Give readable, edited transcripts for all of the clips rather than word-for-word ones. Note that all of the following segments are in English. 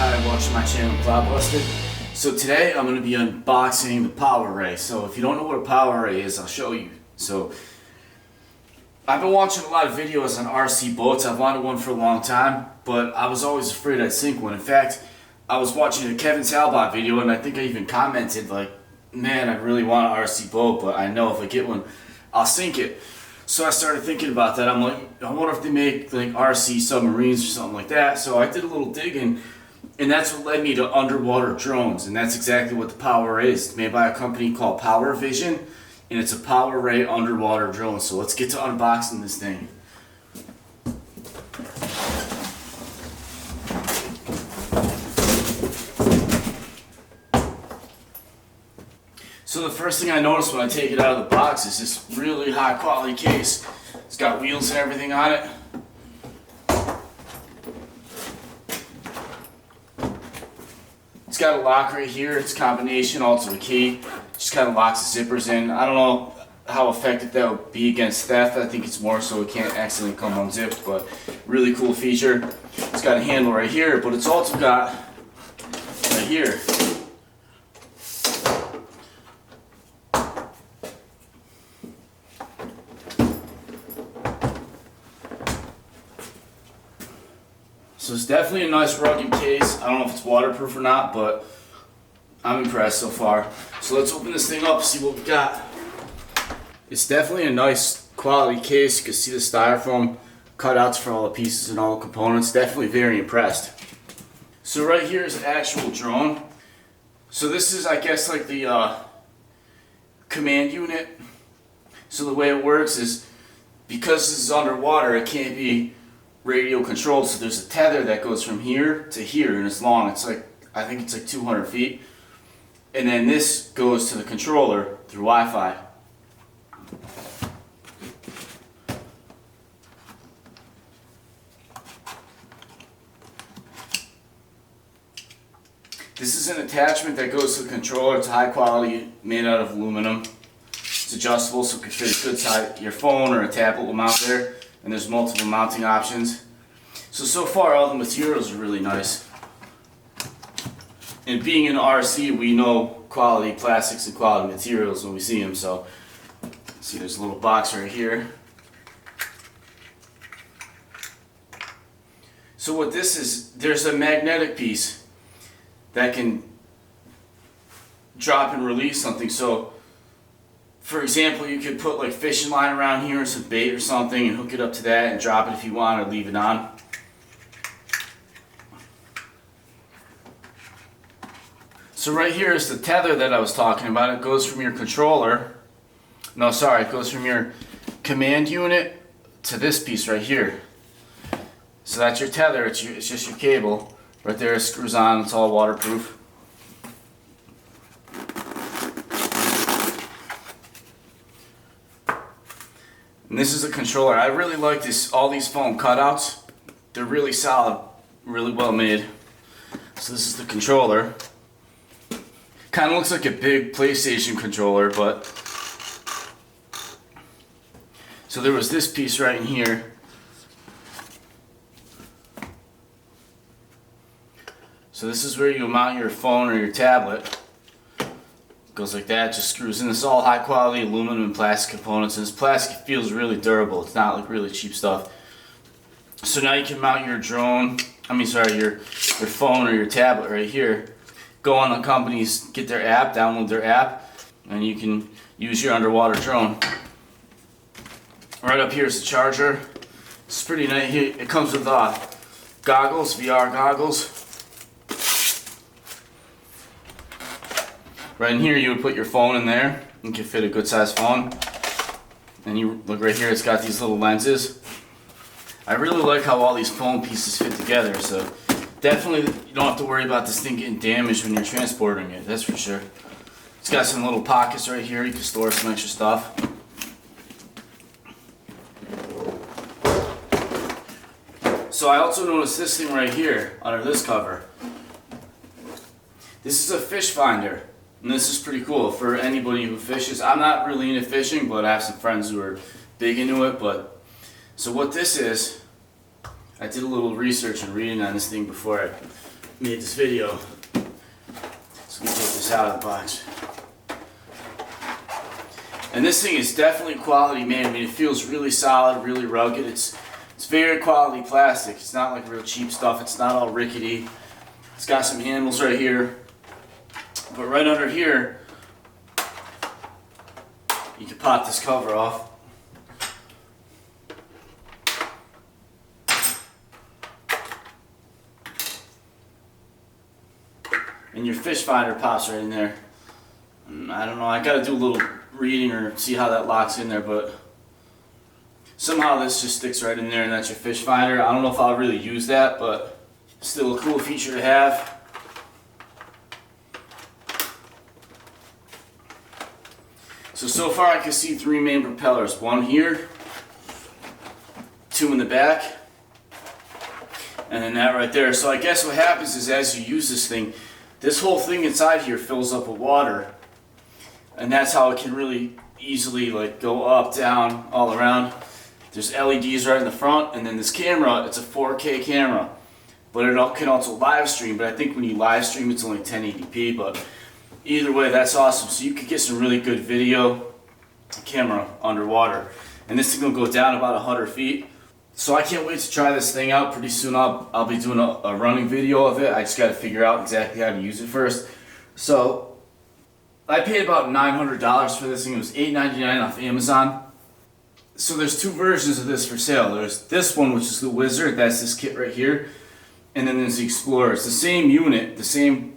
Hi, watching my channel Cloudbusted. So today I'm going to be unboxing the PowerRay. So if you don't know what a PowerRay is, I'll show you. So I've been watching a lot of videos on RC boats. I've wanted one for a long time, but I was always afraid I'd sink one. In fact, I was watching a Kevin Talbot video and I think I even commented like, man, I really want an RC boat, but I know if I get one, I'll sink it. So I started thinking about that. I'm like, I wonder if they make like RC submarines or something like that. So I did a little digging, and that's what led me to underwater drones. And that's exactly what the PowerRay is. It's made by a company called PowerVision, and it's a PowerRay underwater drone. So let's get to unboxing this thing. So the first thing I noticed when I take it out of the box is this really high quality case. It's got wheels and everything on it. It's got a lock right here. It's a combination, also a key. Just kind of locks the zippers in. I don't know how effective that would be against theft. I think it's more so it can't accidentally come unzipped, but really cool feature. It's got a handle right here, but it's also got right here. So it's definitely a nice rugged case. I don't know if it's waterproof or not, but I'm impressed so far. So let's open this thing up and see what we got. It's definitely a nice quality case. You can see the styrofoam cutouts for all the pieces and all the components. Definitely very impressed. So right here is the actual drone. So this is, I guess, like the command unit. So the way it works is, because this is underwater, it can't be radio controlled, so there's a tether that goes from here to here, and it's long. It's like, I think it's like 200 feet, and then this goes to the controller through Wi-Fi. This is an attachment that goes to the controller. It's high quality, made out of aluminum. It's adjustable, so it can fit a good size. Your phone or a tablet will mount there. And there's multiple mounting options. So far all the materials are really nice. And being in RC, we know quality plastics and quality materials when we see them. So see, there's a little box right here. So what this is, there's a magnetic piece that can drop and release something. So for example, you could put like fishing line around here and some bait or something and hook it up to that and drop it if you want, or leave it on. So right here is the tether that I was talking about. It goes from your controller, no sorry, it goes from your command unit to this piece right here. So that's your tether, it's just your cable. Right there, it screws on, it's all waterproof. And this is a controller. I really like this, all these foam cutouts. They're really solid, really well made. So this is the controller. Kind of looks like a big PlayStation controller, but so there was this piece right in here. So this is where you mount your phone or your tablet. Goes like that, just screws in. This is all high quality aluminum and plastic components, and this plastic feels really durable. It's not like really cheap stuff. So now you can mount your drone, your phone or your tablet right here. Go on the companies, get their app, download their app, and you can use your underwater drone. Right up here is the charger. It's pretty nice. It comes with goggles, VR goggles. Right in here you would put your phone in there. You can fit a good sized phone. And you look right here, it's got these little lenses. I really like how all these foam pieces fit together, so definitely you don't have to worry about this thing getting damaged when you're transporting it, that's for sure. It's got some little pockets right here, you can store some extra stuff. So I also noticed this thing right here, under this cover. This is a fish finder. And this is pretty cool for anybody who fishes. I'm not really into fishing, but I have some friends who are big into it. So what this is, I did a little research and reading on this thing before I made this video. So let me take this out of the box. And this thing is definitely quality made. I mean, it feels really solid, really rugged. It's very quality plastic. It's not like real cheap stuff. It's not all rickety. It's got some handles right here. But right under here, you can pop this cover off. And your fish finder pops right in there. I don't know, I gotta do a little reading or see how that locks in there, but somehow this just sticks right in there and that's your fish finder. I don't know if I'll really use that, but still a cool feature to have. So far I can see 3 main propellers. 1 here, 2 in the back, and then that right there. So I guess what happens is as you use this thing, this whole thing inside here fills up with water, and that's how it can really easily like go up, down, all around. There's LEDs right in the front, and then this camera, it's a 4K camera, but it can also live stream. But I think when you live stream, it's only 1080p. But either way, that's awesome. So you could get some really good video camera underwater, and this thing will go down about 100 feet. So I can't wait to try this thing out. Pretty soon I'll be doing a running video of it. I just got to figure out exactly how to use it first. So I paid about $900 for this thing. It was $8.99 off Amazon. So there's 2 versions of this for sale. There's this one, which is the Wizard. That's this kit right here. And then there's the Explorer. It's the same unit, the same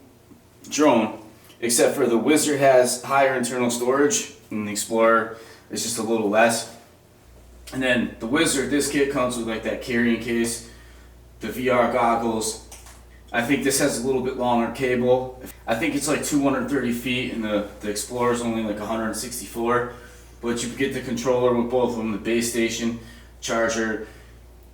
drone, except for the Wizard has higher internal storage and the Explorer is just a little less. And then the Wizard, this kit comes with like that carrying case, the VR goggles. I think this has a little bit longer cable. I think it's like 230 feet and the Explorer is only like 164. But you can get the controller with both of them, the base station, charger.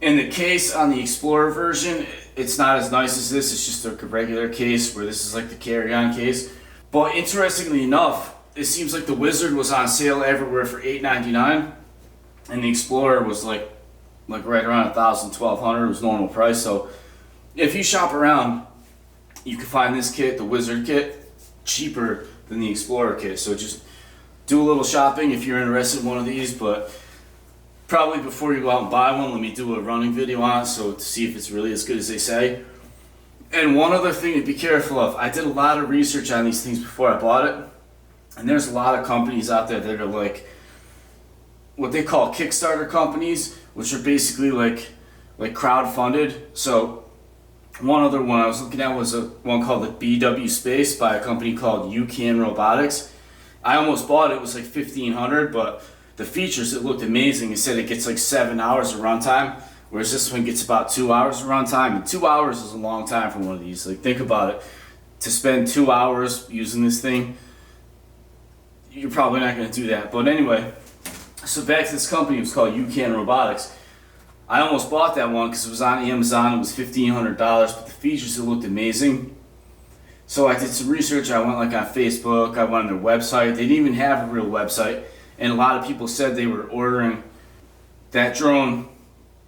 And the case on the Explorer version, it's not as nice as this. It's just a regular case, where this is like the carry-on case. But interestingly enough, it seems like the Wizard was on sale everywhere for $8.99. And the Explorer was like right around $1,000, $1,200. It was normal price. So if you shop around, you can find this kit, the Wizard kit, cheaper than the Explorer kit. So just do a little shopping if you're interested in one of these. But probably before you go out and buy one, let me do a running video on it, so to see if it's really as good as they say. And one other thing to be careful of, I did a lot of research on these things before I bought it, and there's a lot of companies out there that are like what they call Kickstarter companies, which are basically like crowd-funded. So one other one I was looking at was one called the BW Space by a company called UCAN Robotics. I almost bought it. It was like $1,500, but the features, it looked amazing. It said it gets like 7 hours of runtime, whereas this one gets about 2 hours of runtime. And 2 hours is a long time for one of these. Like, think about it. To spend 2 hours using this thing, you're probably not going to do that. But anyway, so back to this company. It was called UCAN Robotics. I almost bought that one because it was on Amazon. It was $1,500, but the features, it looked amazing. So I did some research. I went like on Facebook. I went on their website. They didn't even have a real website. And a lot of people said they were ordering that drone,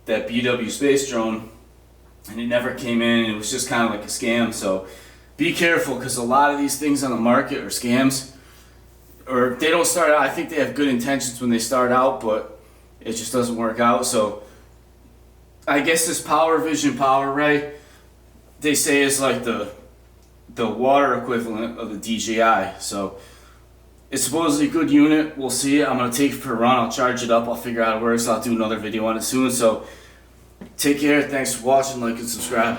that BW Space drone, and it never came in. It was just kind of like a scam. So be careful, because a lot of these things on the market are scams. Or they don't start out, I think they have good intentions when they start out, but it just doesn't work out. So I guess this PowerVision PowerRay, they say is like the water equivalent of the DJI. So it's supposedly a good unit. We'll see. I'm going to take it for a run. I'll charge it up. I'll figure out how it works. I'll do another video on it soon. So take care. Thanks for watching. Like and subscribe.